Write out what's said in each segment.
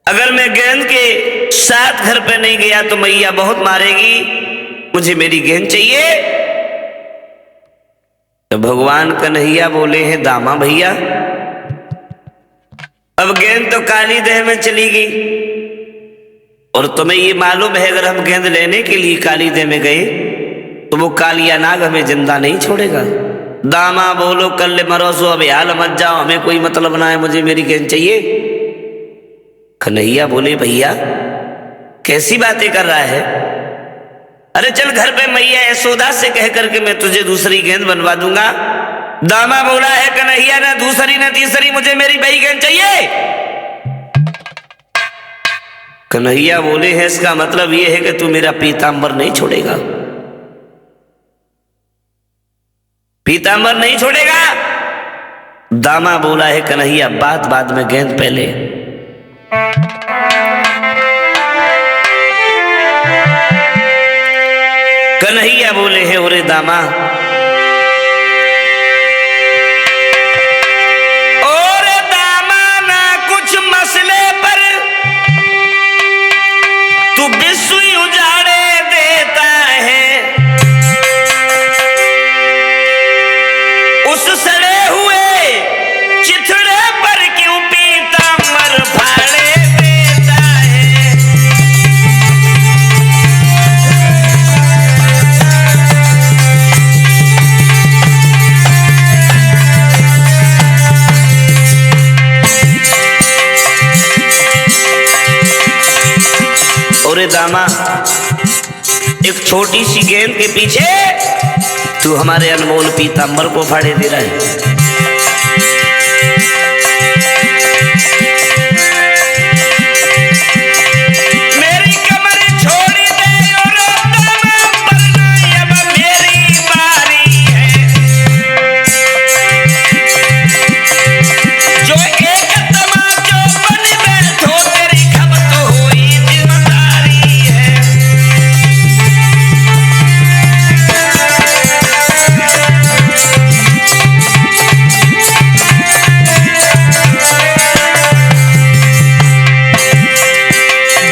अगर मैं गेंद के साथ घर पे नहीं गया तो मैया बहुत मारेगी, मुझे मेरी गेंद चाहिए। तो भगवान कन्हैया बोले हैं, दामा भैया अब गेंद तो काली देह में चली गई, और तुम्हें ये मालूम है अगर हम गेंद लेने के लिए काली देह में गए तो वो कालिया नाग हमें जिंदा नहीं छोड़ेगा। दामा बोलो कल मरो सो अब हाल मत जाओ, हमें कोई मतलब ना है, मुझे मेरी गेंद चाहिए। कन्हैया बोले भैया कैसी बातें कर रहा है, अरे चल घर पे मैया यशोदा से कह करके मैं तुझे दूसरी गेंद बनवा दूंगा। दामा बोला है कन्हैया ना दूसरी ना तीसरी, मुझे मेरी वही गेंद चाहिए। कन्हैया बोले हैं इसका मतलब यह है कि तू मेरा पीतांबर नहीं छोड़ेगा, पीतांबर नहीं छोड़ेगा। दामा बोला है कन्हैया बात बात में गेंद पहले। कन्हैया बोले हैं ओरे दामा ओरे दामा ना कुछ मसले पर तू विश्व उजाड़े देता है, उस सड़े हुए चिथड़े पर क्यों पीतांबर फाड़े देता है। ओरे दामा एक छोटी सी गेंद के पीछे तू हमारे अनमोल पीतांबर को फाड़े दे रहा है। मेरी कमर छोड़ दे और दामा वरना अब मेरी बारी है। जो एक तमाचो बन बैठो तेरी खबर तो हुई जिम्मेदारी है।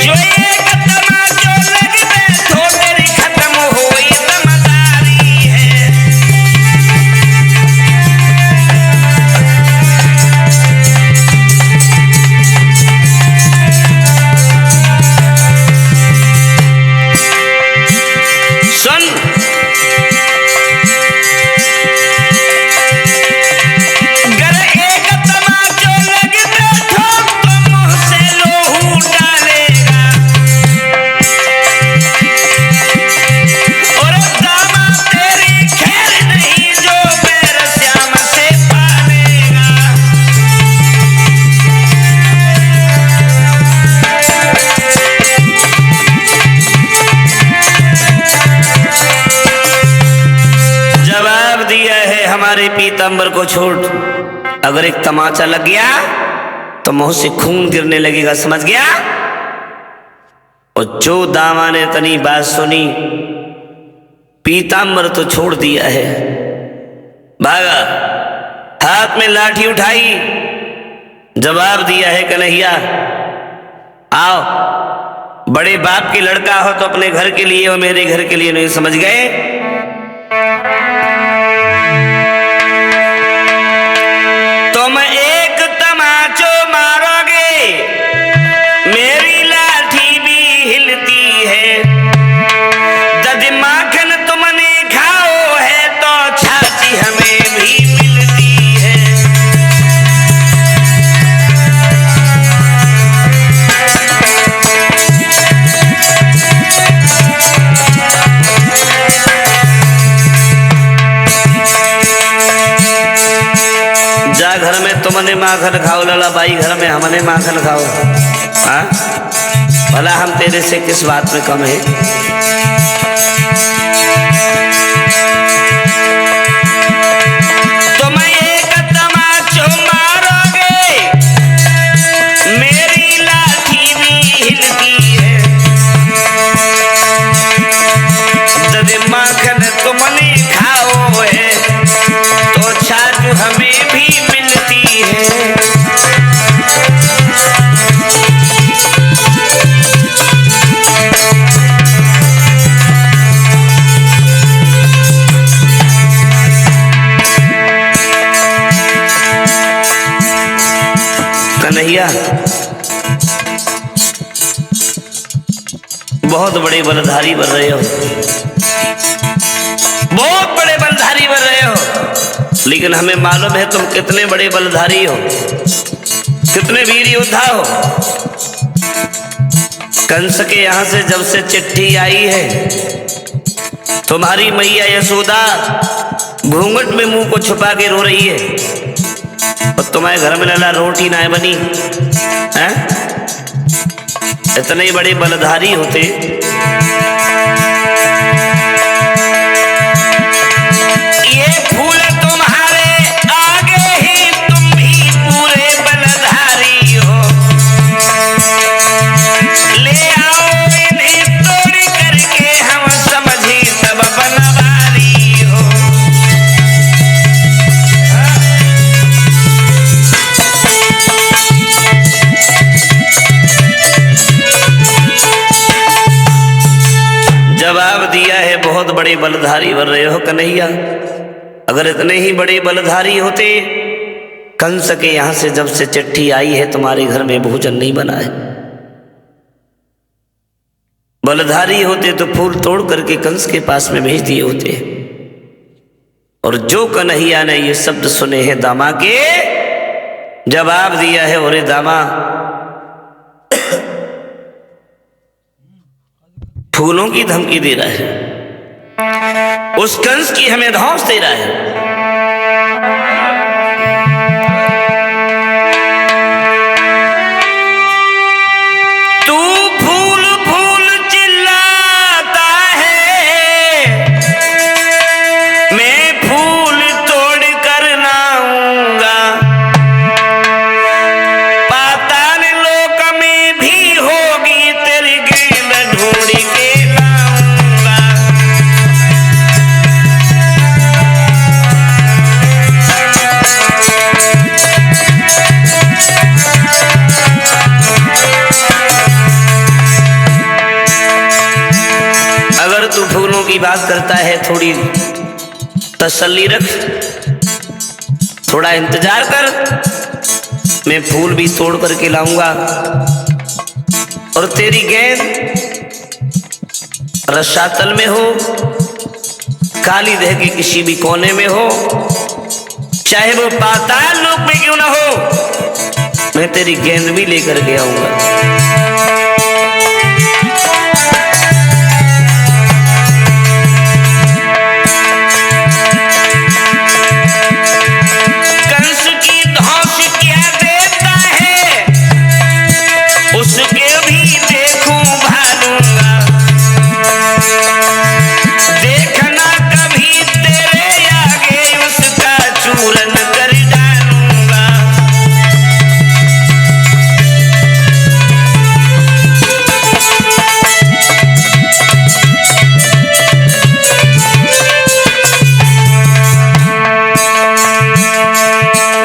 जो एक तमाचो लग बैठो तेरी खत्म हुई जिम्मेदारी है। सुन गर एक तमाचो लग बैठो तो मुंह से लोहू डालेगा, और दामा तेरी खैर नहीं जो बैर श्याम से पालेगा। जवाब दिया है हमारे पीतांबर को छोड़, अगर एक तमाचा लग गया तो मुंह से खून गिरने लगेगा, समझ गया। और जो दामा ने तनी बात सुनी पीतांबर तो छोड़ दिया है, भागा हाथ में लाठी उठाई, जवाब दिया है कन्हैया आओ, बड़े बाप की लड़का हो तो अपने घर के लिए और मेरे घर के लिए नहीं, समझ गए। तुम एक तमाचो मारोगे मेरी लाठी भी हिलती है, दध माखन तुमने खाओ है तो छाती हमें भी मिलती है। जा घर में तुमने माखन खाओ, लाला बाई घर में हमने माखन खाओ। हाँ भला हम तेरे से किस बात में कम है। तुम एक तमाचो मारोगे मेरी लाठी भी हिलती है, दध माखन तुमने खाओ है तो छाछ हमें भी मिलती है। कन्हैया बहुत बड़े बलधारी बन रहे हो, बहुत बड़े बलधारी बन रहे हो, लेकिन हमें मालूम है तुम कितने बड़े बलधारी हो, कितने वीर योद्धा हो। कंस के यहां से जब से चिट्ठी आई है, तुम्हारी मैया यशोदा घूंघट में मुंह को छुपा के रो रही है, और तुम्हारे घर में लला रोटी ना बनी है। इतने बड़े बलधारी होते ये फूल तुम्हारे आगे ही तुम भी पूरे बलधारी हो। ले आओ इन्हें तोड़ करके हम समझी तब बनवारी हो। जवाब दिया है बहुत बड़े बलधारी बन रहे हो कन्हैया। अगर इतने ही बड़े बलधारी होते, कंस के यहां से जब से चिट्ठी आई है तुम्हारे घर में भोजन नहीं बना है। बलधारी होते तो फूल तोड़ करके कंस के पास में भेज दिए होते। और जो कन्हैया ने ये शब्द सुने हैं दामा के, जवाब दिया है ओरे दामा फूलों की धमकी दे रहा है, उस कंस की हमें धौंस दे रहा है। तू फूल फूल चिल्लाता है, मैं फूल तोड़ कर लाऊंगा। पाताल लोक में भी होगी तेरी गेंद ढूंढ के फूलों की बात करता है, थोड़ी तसल्ली रख, थोड़ा इंतजार कर, मैं फूल भी तोड़ करके लाऊंगा। और तेरी गेंद रसातल में हो, काली देह के किसी भी कोने में हो, चाहे वो पाताल लोक में क्यों ना हो, मैं तेरी गेंद भी लेकर के आऊंगा।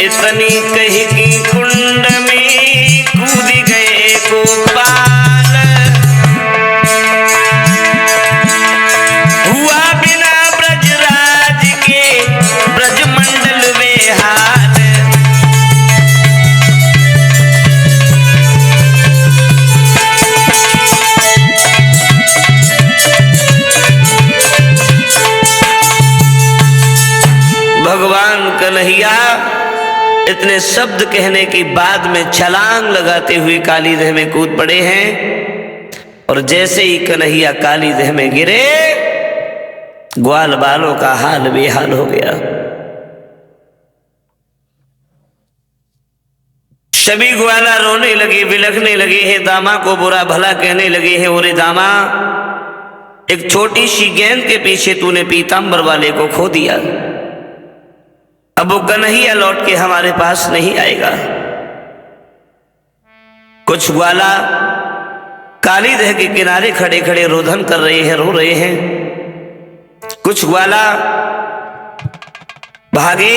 इतनी कही की कुंड में कूद गए गोपाल, हुआ बिना ब्रजराज के ब्रजमंडल में हाल। भगवान कन्हैया इतने शब्द कहने के बाद में छलांग लगाते हुए काली देह में कूद पड़े हैं। और जैसे ही कन्हैया काली देह में गिरे, ग्वाल बालों का हाल बेहाल हो गया। सभी ग्वाला रोने लगे, बिलखने लगे हैं, दामा को बुरा भला कहने लगे हैं। ओरे दामा, एक छोटी सी गेंद के पीछे तूने पीतांबर वाले को खो दिया, अब वो कन्हैया लौट के हमारे पास नहीं आएगा। कुछ ग्वाला काली देह के किनारे खड़े खड़े रोदन कर रहे हैं, रो रहे हैं। कुछ ग्वाला भागे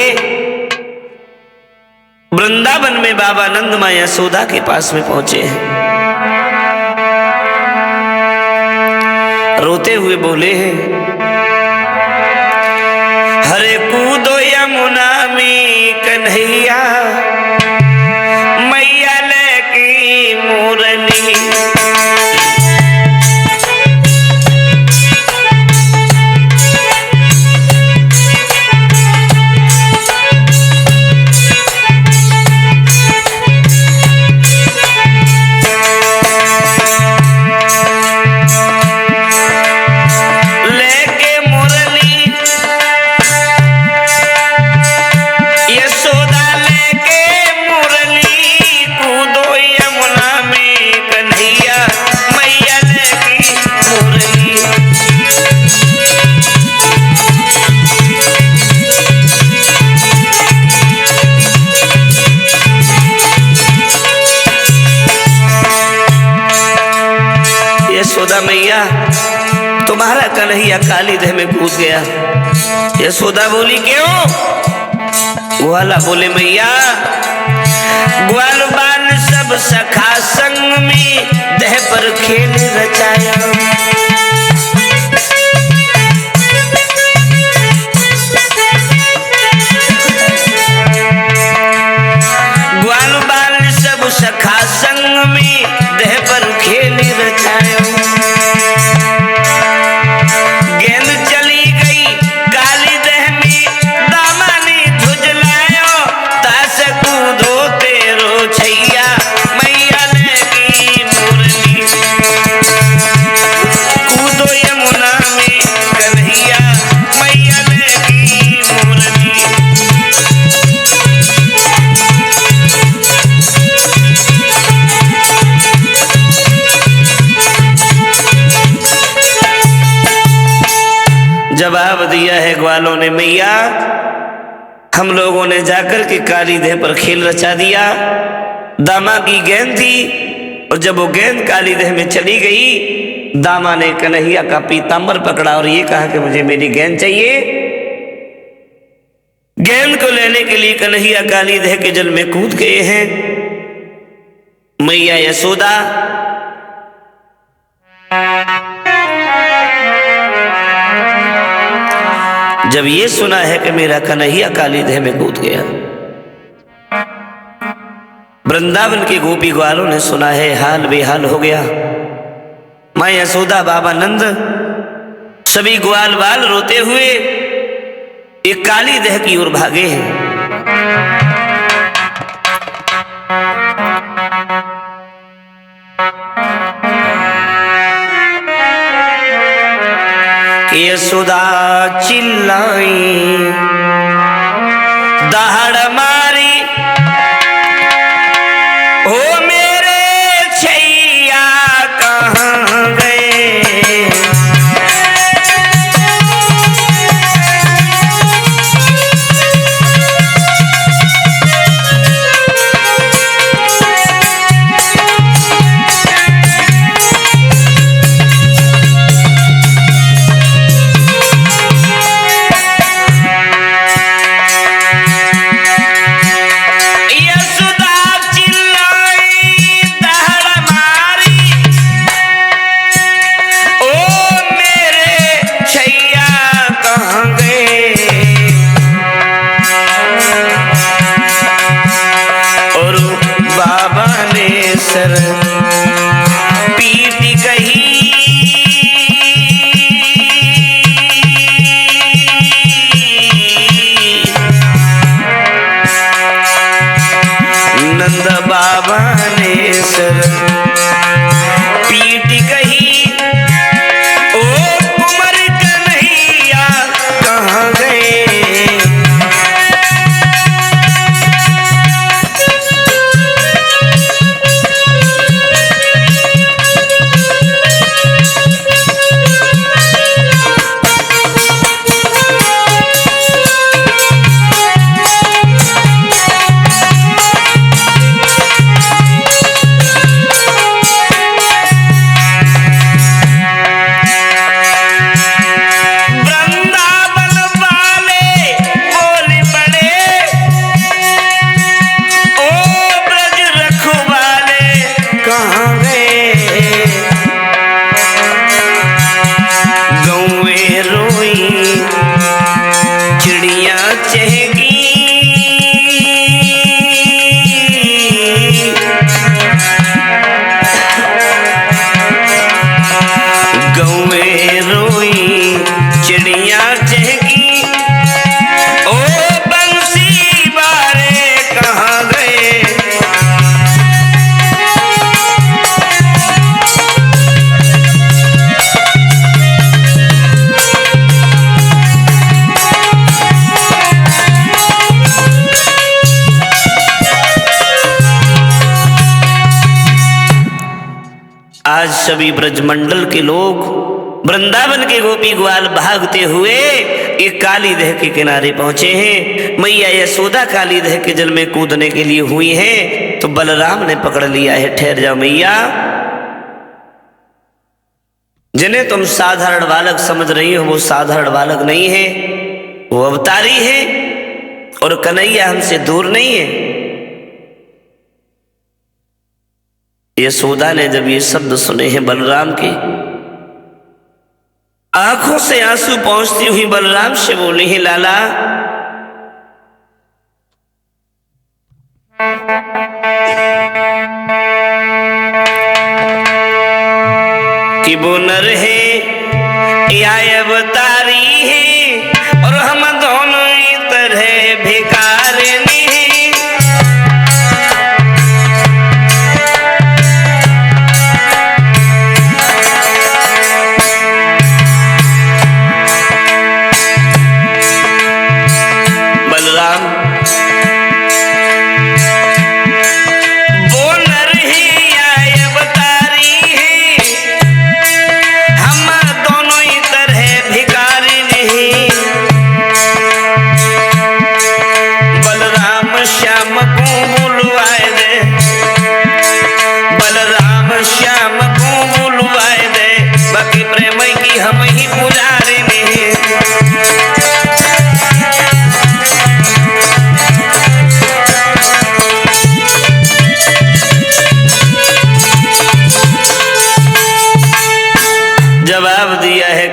वृंदावन में बाबा नंद मां यशोदा के पास में पहुंचे हैं। रोते हुए बोले हैं, हरे कूदो यमुना में कन्हैया, मैया ले यशोदा मैया तुम्हारा कन्हैया काली देह में कूद गया। यशोदा बोली क्यों? ग्वाला बोले मैया ग्वाल बाल सब सखा संग में देह पर खेल रचाया। ग्वाल बाल सब सखा संग में देह पर खेल रचाया। गेंद चली गई काली देह में दामा ने झुझलायो। तास कूदो तेरो छैया मैया लगी मुरली। कूदो यमुना में कन्हैया मैया लगी मुरली। जवाब दिया है ग्वालों ने मैया हम लोगों ने जाकर के काली देह पर खेल रचा दिया। दामा की गेंद थी और जब वो गेंद काली देह में चली गई दामा ने कन्हैया का पीतांबर पकड़ा और ये कहा कि मुझे मेरी गेंद चाहिए। गेंद को लेने के लिए कन्हैया काली देह के जल में कूद गए हैं। मैया यशोदा जब ये सुना है कि मेरा कन्हैया काली देह में कूद गया, वृंदावन के गोपी ग्वालों ने सुना है हाल बेहाल हो गया। मां यशोदा बाबा नंद सभी ग्वाल बाल रोते हुए एक काली देह की ओर भागे हैं। यशोदा चिल्लाई दहाड़ मारी ओ मेरे छैया कहाँ गए। पीट गई नंद बाबा ने सर पीट गई ओ कुंवर कन्हैया कहाँ गए। आज सभी ब्रजमंडल के लोग वृंदावन के गोपी ग्वाल भागते हुए एक काली देह के किनारे पहुंचे हैं। मैया यशोदा काली देह के जल में कूदने के लिए हुई हैं तो बलराम ने पकड़ लिया है। ठहर जाओ मैया, जिन्हें तुम साधारण बालक समझ रही हो वो साधारण बालक नहीं है, वो अवतारी है और कन्हैया हमसे दूर नहीं है। यशोदा ने जब ये शब्द सुने हैं बलराम के, आंखों से आंसू पहुंचती हुई बलराम से बोली है, लाला कि वो नर है या अवतारी है और हम दोनों ही तरह भिखारिनी हैं। बलराम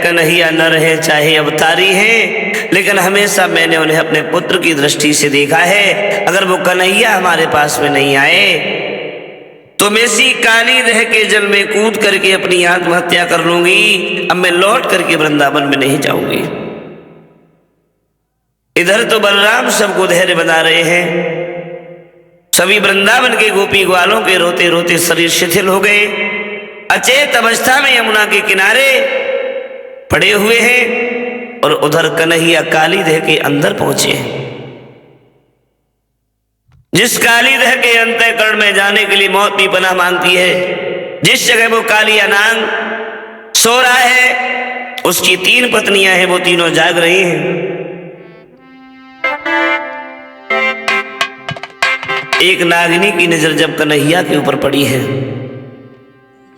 कन्हैया न रहे चाहे अवतारी हैं, लेकिन हमेशा मैंने उन्हें अपने पुत्र की दृष्टि से देखा है। अगर वो कन्हैया हमारे पास में नहीं आए तो मैं इसी काली दह के जल में कूद करके अपनी आत्महत्या कर लूंगी। अब मैं लौट करके वृंदावन में नहीं जाऊंगी। इधर तो बलराम सबको धैर्य बना रहे हैं। सभी वृंदावन के गोपी ग्वालों के रोते रोते शरीर शिथिल हो गए, अचेत अवस्था में यमुना के किनारे पड़े हुए हैं। और उधर कन्हैया कालीदह के अंदर पहुंचे हैं। जिस कालीदह के अंतःकरण में जाने के लिए मौत भी पनाह मांगती है, जिस जगह वो कालिया नाग सो रहा है, उसकी 3 पत्नियां हैं, वो तीनों जाग रही हैं। एक नागिनी की नजर जब कन्हैया के ऊपर पड़ी है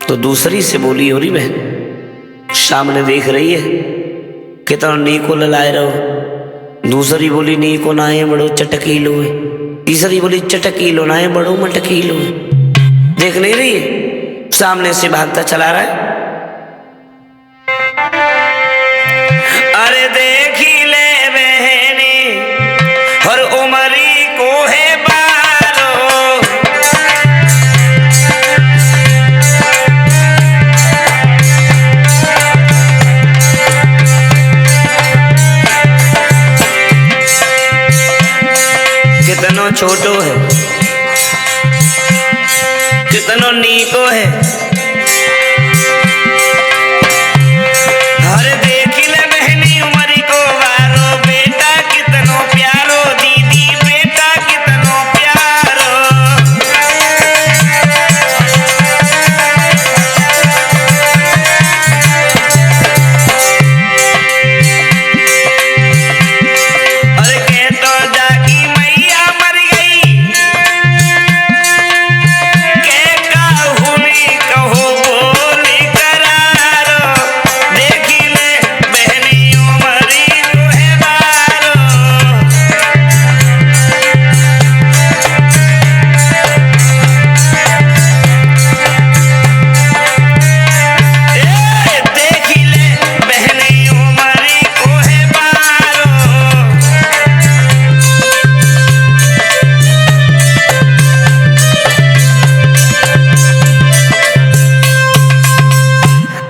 तो दूसरी से बोली, हो रही बहन सामने देख रही है कितना नीको ललाए रहो। दूसरी बोली, नीको ना है बड़ो चटकीलो है। तीसरी बोली, चटकीलो ना है बड़ो मटकीलो है। देख नहीं रही है, सामने से भागता चला रहा है। अरे देखी ले बहने हर उमरी को है बारो, कितनो छोटो है कितनो नीको है। हर देखी ले बहनी उमरी को वारो, बेटा कितनो प्यारो, दीदी बेटा कितनो प्यारो। अरे कह तो जागी मैया मर गई, के काहुनी कहो बोली करारो, देखी ले बहनी उमरी को है बारो। ए देखी ले बहनी उमरी को है बारो।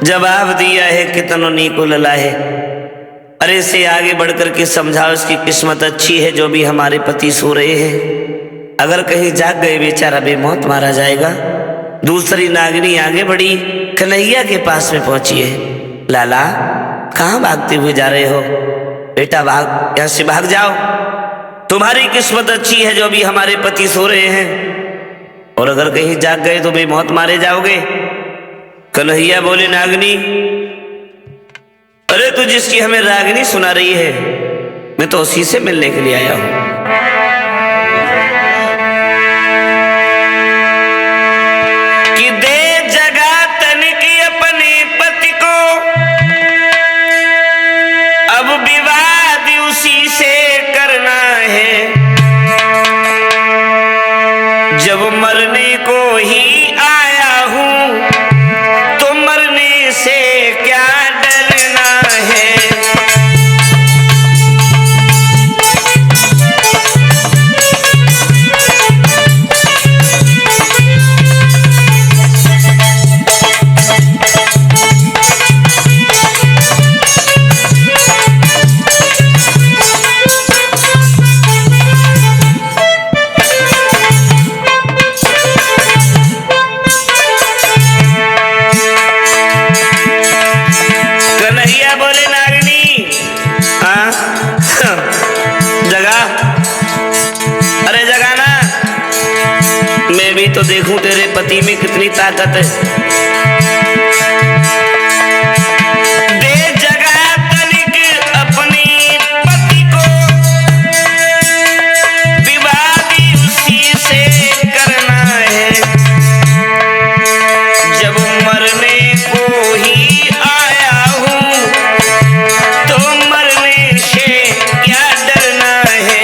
जवाब दिया है कितनो नीको लला है। अरे से आगे बढ़कर के समझाओ, इसकी किस्मत अच्छी है जो भी हमारे पति सो रहे हैं। अगर कहीं जाग गए बेचारा बेमौत मारा जाएगा। दूसरी नागिनी आगे बढ़ी, कन्हैया के पास में पहुंची है। लाला कहाँ भागते हुए जा रहे हो? बेटा भाग, यहाँ से भाग जाओ। तुम्हारी किस्मत अच्छी है जो भी हमारे पति सो रहे हैं, और अगर कहीं जाग गए तो बेमौत मारे जाओगे। कन्हैया बोले, नागिनी अरे तू जिसकी हमें रागिनी सुना रही है, मैं तो उसी से मिलने के लिए आया हूं। कि दे जगा तन की अपने पति को, तो देखूं तेरे पति में कितनी ताकत है। दे जगह तनिक अपनी पति को, विवाह भी उसी से करना है। जब मरने को ही आया हूं तो मरने से क्या डरना है।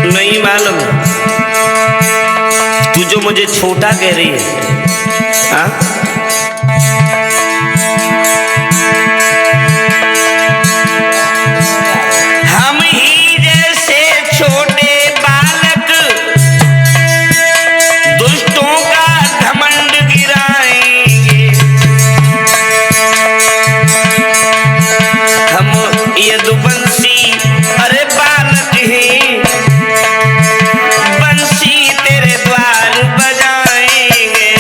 नहीं मालूम तू जो मुझे छोटा कह रही है, हाँ? हम ही जैसे छोटे बालक दुष्टों का घमंड गिराएंगे। हम यदुवंशी अरे बालक हैं, बंसी तेरे द्वार बजाएंगे।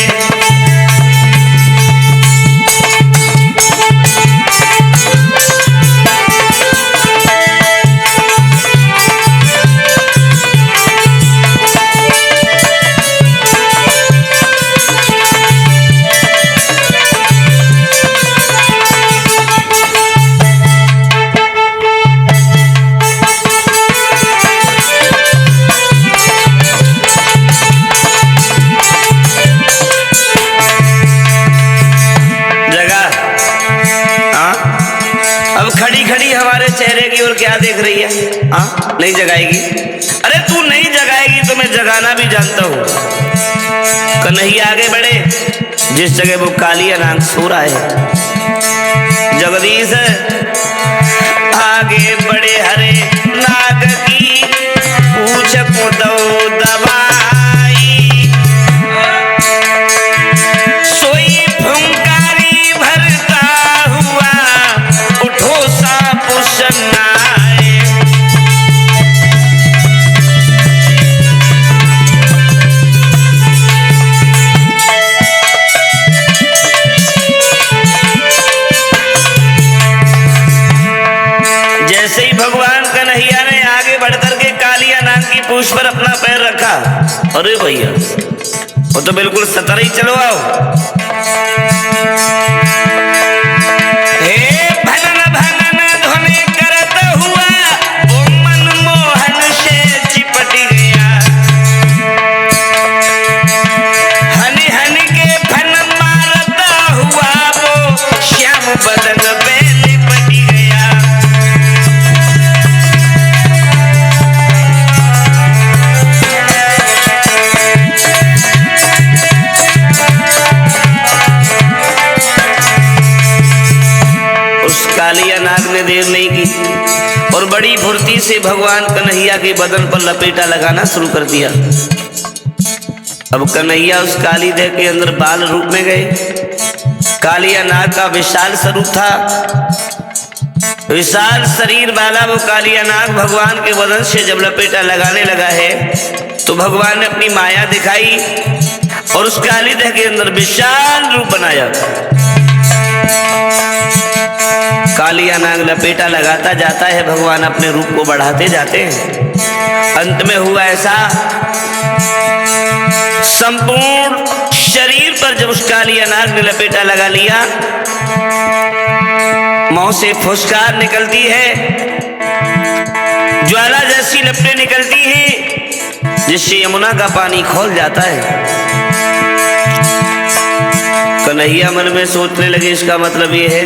अब खड़ी खड़ी हमारे चेहरे की ओर क्या देख रही है? हाँ, नहीं जगाएगी? अरे तू नहीं जगाएगी तो मैं जगाना भी जानता हूँ। कन्हैया आगे बढ़े, जिस जगह वो कालिया नाग सो रहा है। जगदीश आगे बढ़े, हरे नाग की पूछ को दो दवाई। सोई फुंकारी भरता हुआ उठो सांप सन्नाए। जैसे ही भगवान कन्हैया ने आगे बढ़कर के कालिया नाग की पूंछ पर अपना पैर रखा, अरे भैया वो तो बिल्कुल सतर ही चलो आओ। हे भनन भनन ध्वनि करत हुआ वो मनमोहन से चिपट गया। हनि हनि के फन मारता हुआ वो श्याम बदन पे लिपट गया। उस कालिया नाग ने देर नहीं की और बड़ी फुर्ती से भगवान कन्हैया के बदन पर लपेटा लगाना शुरू कर दिया। अब कन्हैया उस काली देह के अंदर बाल रूप में गए। कालिया नाग का विशाल स्वरूप था, विशाल शरीर वाला वो कालिया नाग भगवान के बदन से जब लपेटा लगाने लगा है तो भगवान ने अपनी माया दिखाई और उस काली देह के अंदर विशाल रूप बनाया। कालिया नाग लपेटा लगाता जाता है, भगवान अपने रूप को बढ़ाते जाते हैं। अंत में हुआ ऐसा, संपूर्ण शरीर पर जब उस कालिया नाग ने लपेटा लगा लिया, मुंह से फुसकार निकलती है, ज्वाला जैसी लपटें निकलती हैं जिससे यमुना का पानी खौल जाता है। कन्हैया मन में सोचने लगे, इसका मतलब ये है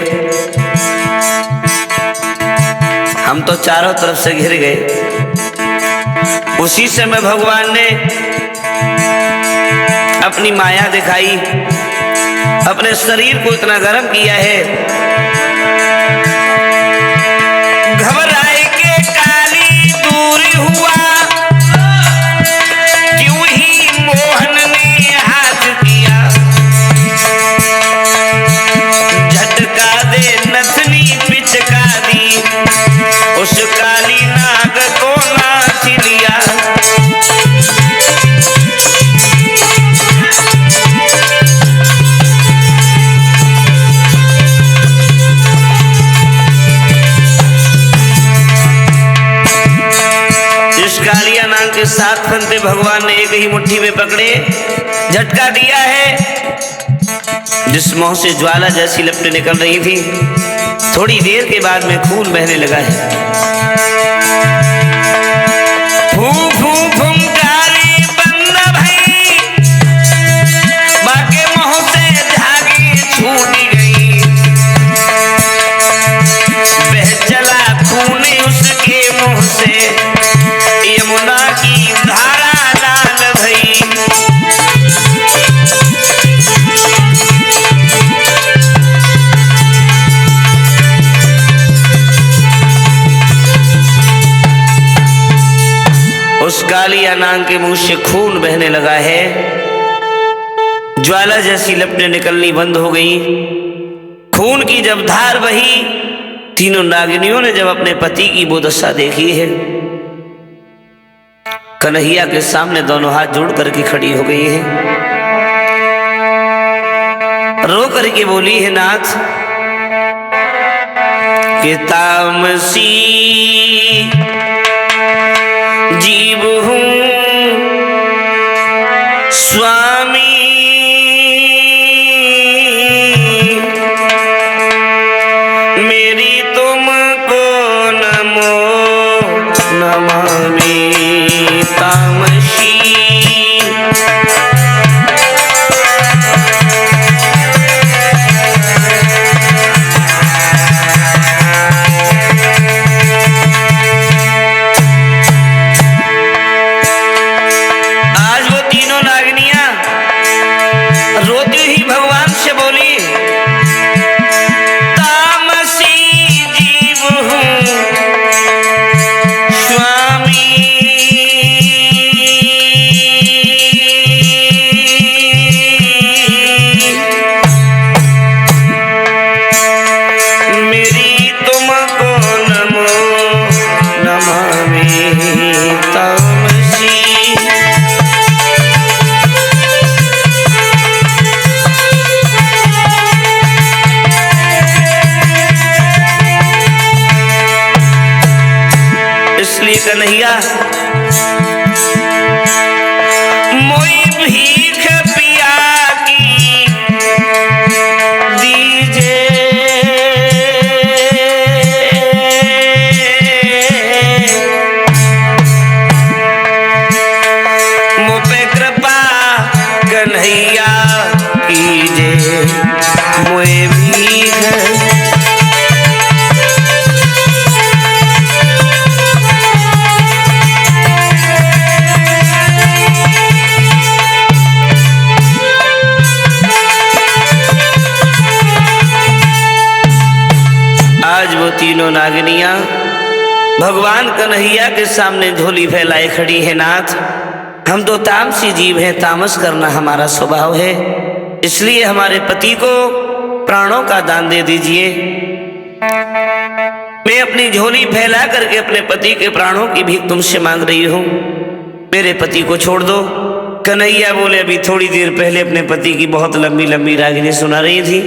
हम तो चारों तरफ से घिर गए। उसी समय भगवान ने अपनी माया दिखाई, अपने शरीर को इतना गर्म किया है, घबराए के काली दूर हुआ, क्यों ही मोहन ने हाथ किया, झटका दे नथनी पिचका दी, उस काली नाग को नाच लिया। 7 फन पे भगवान ने एक ही मुट्ठी में पकड़े, झटका दिया है। जिस मुंह से ज्वाला जैसी लपटें निकल रही थी, थोड़ी देर के बाद में खून बहने लगा है। फू फू फुंकारी बंद भई, बाके मुंह से झागी छूट गई, बह चला खून उसके मुंह से, यमुना की धारा लाल भई। उस कालिया नाग के मुंह से खून बहने लगा है, ज्वाला जैसी लपटें निकलनी बंद हो गई। खून की जब धार बही, तीनों नागिनियों ने जब अपने पति की वो दशा देखी है, कन्हैया के सामने दोनों हाथ जोड़ करके खड़ी हो गई है, रो करके बोली है, नाथ कि तामसी जीव हूं स्वामी, मेरी तुमको नमो नमामि। तामसी कन्हैया मोई भीख पिया की दीजे, मुझ पे कृपा कन्हैया कीजे, मोई भीख तीनों नागिनियां भगवान कन्हैया के सामने झोली फैलाए खड़ी है। नाथ, हम तो तामसी जीव हैं, तामस करना हमारा स्वभाव है, इसलिए हमारे पति को प्राणों का दान दे दीजिए। मैं अपनी झोली फैला करके अपने पति के प्राणों की भीख तुमसे मांग रही हूं, मेरे पति को छोड़ दो। कन्हैया बोले, अभी थोड़ी देर पहले अपने पति की बहुत लंबी लंबी रागिनी सुना रही थी,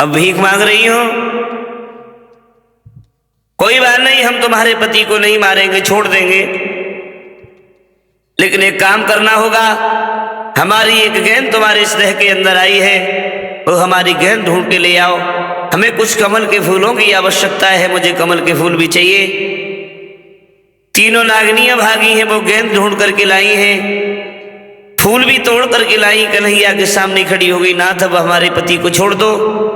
अब भीख मांग रही हो। कोई बात नहीं, हम तुम्हारे पति को नहीं मारेंगे, छोड़ देंगे, लेकिन एक काम करना होगा। हमारी एक गेंद तुम्हारे इस देह के अंदर आई है, वो हमारी गेंद ढूंढ के ले आओ। हमें कुछ कमल के फूलों की आवश्यकता है, मुझे कमल के फूल भी चाहिए। तीनों नागिनियां भागी हैं, वो गेंद ढूंढ करके लाई हैं, फूल भी तोड़ करके लाई, कन्हैया के सामने खड़ी हो गई। नाथ, अब हमारे पति को छोड़ दो।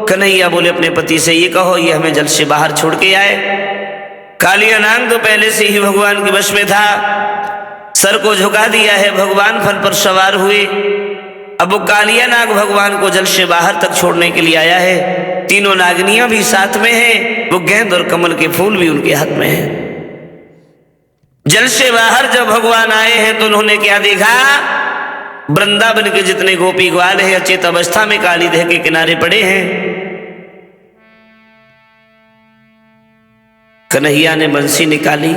कन्हैया बोले, अपने पति से ये कहो ये हमें जल से बाहर छोड़ के आए। कालिया नाग तो पहले से ही भगवान के वश में था, सर को झुका दिया है, भगवान फल पर सवार हुए। अब वो कालिया नाग भगवान को जल से बाहर तक छोड़ने के लिए आया है। तीनों नागिनियां भी साथ में हैं, वो गेंद और कमल के फूल भी उनके हाथ में हैं। जल से बाहर जब भगवान आए हैं तो उन्होंने क्या देखा? वृंदावन के जितने गोपी ग्वाल हैं अचेत अवस्था में काली देह के किनारे पड़े हैं। कन्हैया ने बंसी निकाली,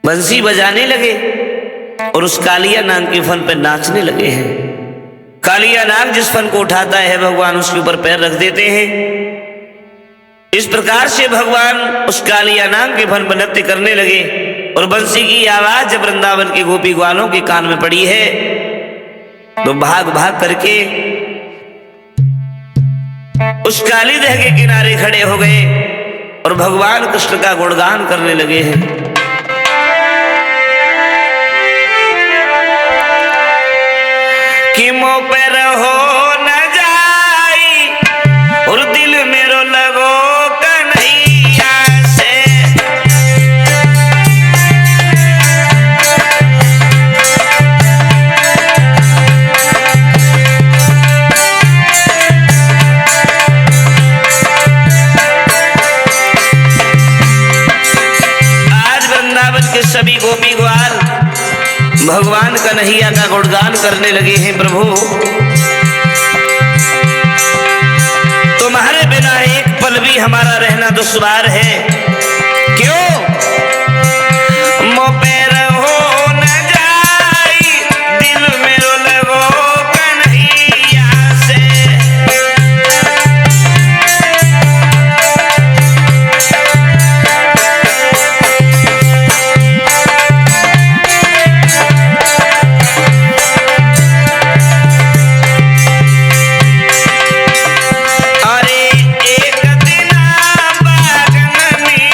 बंसी बजाने लगे और उस कालिया नाग के फन पर नाचने लगे हैं। कालिया नाग जिस फन को उठाता है भगवान उसके ऊपर पैर रख देते हैं। इस प्रकार से भगवान उस कालिया नाग के फन पर नृत्य करने लगे। और बंसी की आवाज जब वृंदावन के गोपी ग्वालों के कान में पड़ी है तो भाग भाग करके उस काली दह के किनारे खड़े हो गए और भगवान कृष्ण का गुणगान करने लगे हैं। कि मुँह पे रहो न जाई और दिल मेरो लगो कन्हैया से। आज वृंदावन के सभी गोपी ग्वाल भगवान कन्हैया का गुणगान करने लगे हैं। प्रभु तुम्हारे बिना एक पल भी हमारा रहना दुश्वार है। क्यों? मुँह पे रहो न जाई दिल मेरो लगो कन्हैया से। अरे एक दिन बागन में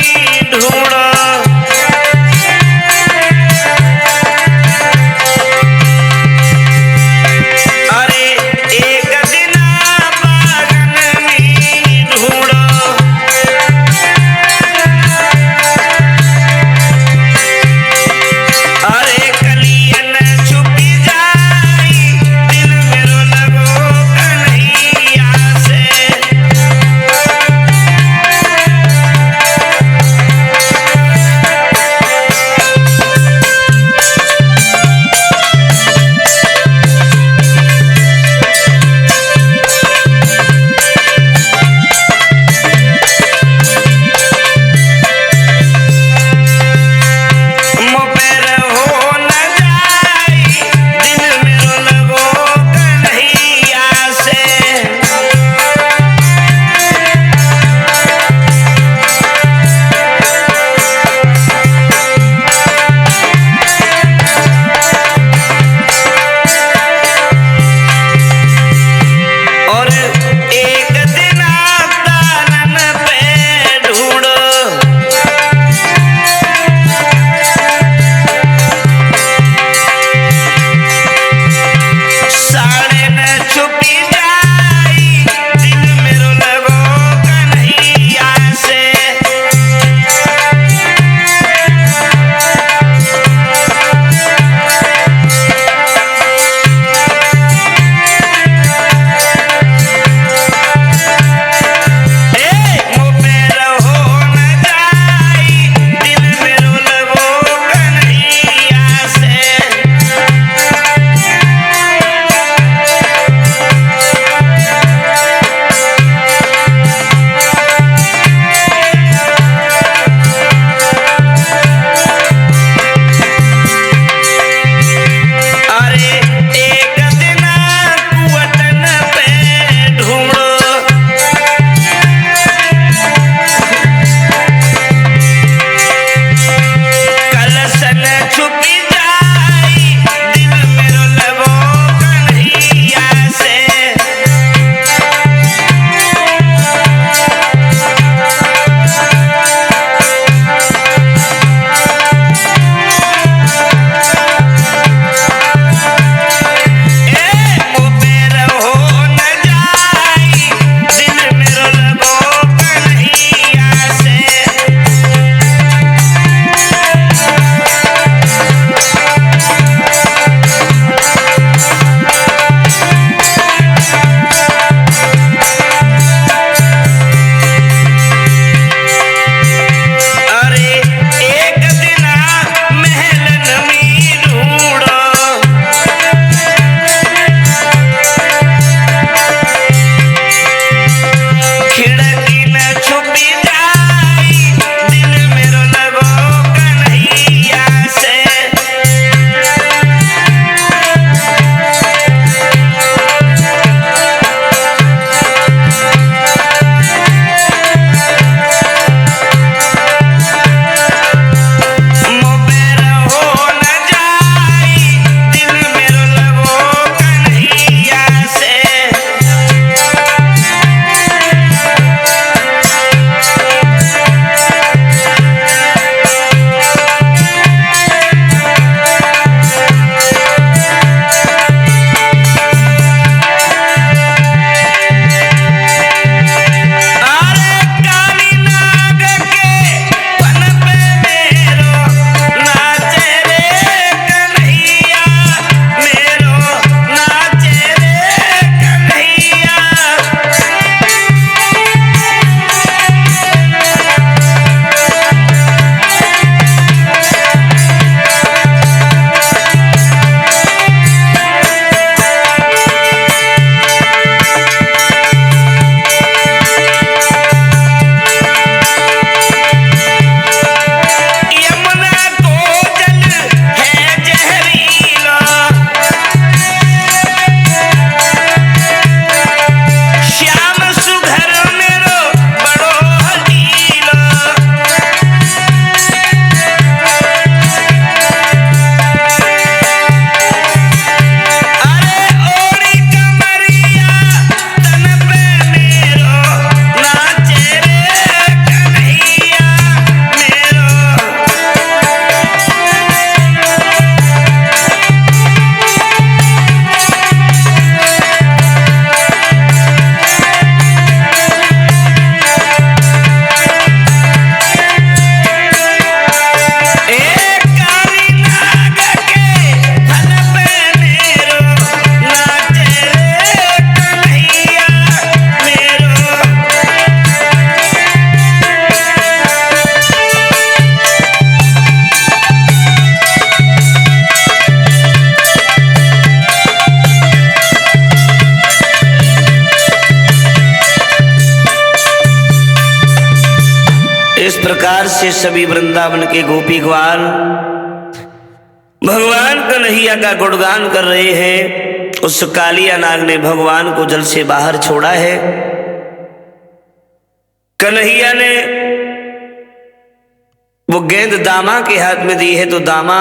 इस प्रकार से सभी वृंदावन के गोपी ग्वाल भगवान कन्हैया का गुणगान कर रहे हैं। उस कालिया नाग ने भगवान को जल से बाहर छोड़ा है। कन्हैया ने वो गेंद दामा के हाथ में दी है, तो दामा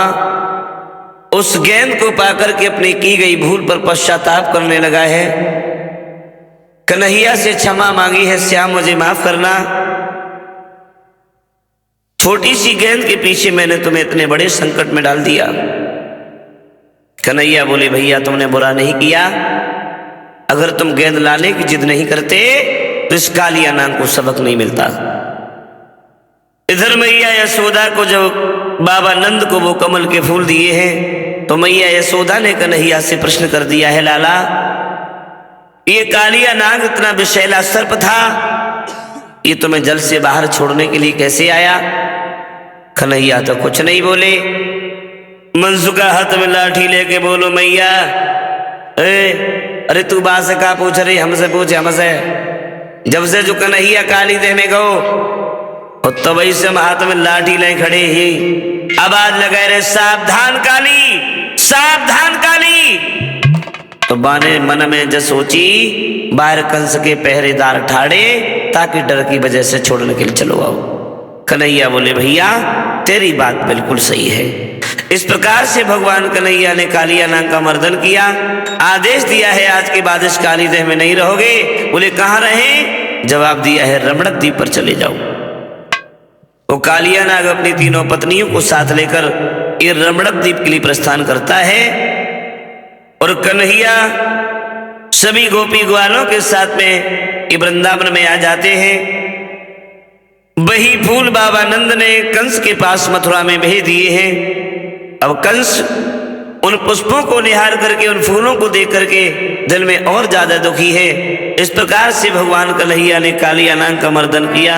उस गेंद को पाकर के अपनी की गई भूल पर पश्चाताप करने लगा है। कन्हैया से क्षमा मांगी है, श्याम मुझे माफ करना, छोटी सी गेंद के पीछे मैंने तुम्हें इतने बड़े संकट में डाल दिया। कन्हैया बोले भैया तुमने बुरा नहीं किया, अगर तुम गेंद लाने की जिद नहीं करते तो इस कालिया नाग को सबक नहीं मिलता। इधर मैया यशोदा को जब बाबा नंद को वो कमल के फूल दिए हैं तो मैया यशोदा ने कन्हैया से प्रश्न कर दिया है, लाला ये कालिया नाग इतना विषैला सर्प था, ये तुम्हें जल से बाहर छोड़ने के लिए कैसे आया? कन्हैया तो कुछ नहीं बोले। मनसुखा हाथ में लाठी लेके बोलो मैया अरे तू बात से का पूछ रही, हमसे पूछ, हमसे। जब से जो कन्हैया काली देह में गो और तभी से हम हाथ में लाठी ले खड़े ही आवाज लगाए रहे, सावधान काली, सावधान काली। तो बाने मन में जो सोची बाहर कंस के पहरेदार ठाड़े ताकि डर की वजह से छोड़ने के लिए चलो आओ। कन्हैया बोले भैया तेरी बात बिल्कुल सही है। इस प्रकार से भगवान कन्हैया ने कालिया नाग का मर्दन किया, आदेश दिया है आज के बाद इस काली देह में नहीं रहोगे। बोले कहाँ रहे? जवाब दिया है रमणक द्वीप पर चले जाओ। वो कालिया नाग अपनी तीनों पत्नियों को साथ लेकर ये रमणक द्वीप के लिए प्रस्थान करता है और कन्हैया सभी गोपी ग्वालों के साथ में ये वृंदावन में आ जाते हैं। वही फूल बाबा नंद ने कंस के पास मथुरा में भेज दिए हैं। अब कंस उन पुष्पों को निहार करके, उन फूलों को देख करके दिल में और ज्यादा दुखी है। इस प्रकार से भगवान कन्हैया ने कालिया नाग का मर्दन किया।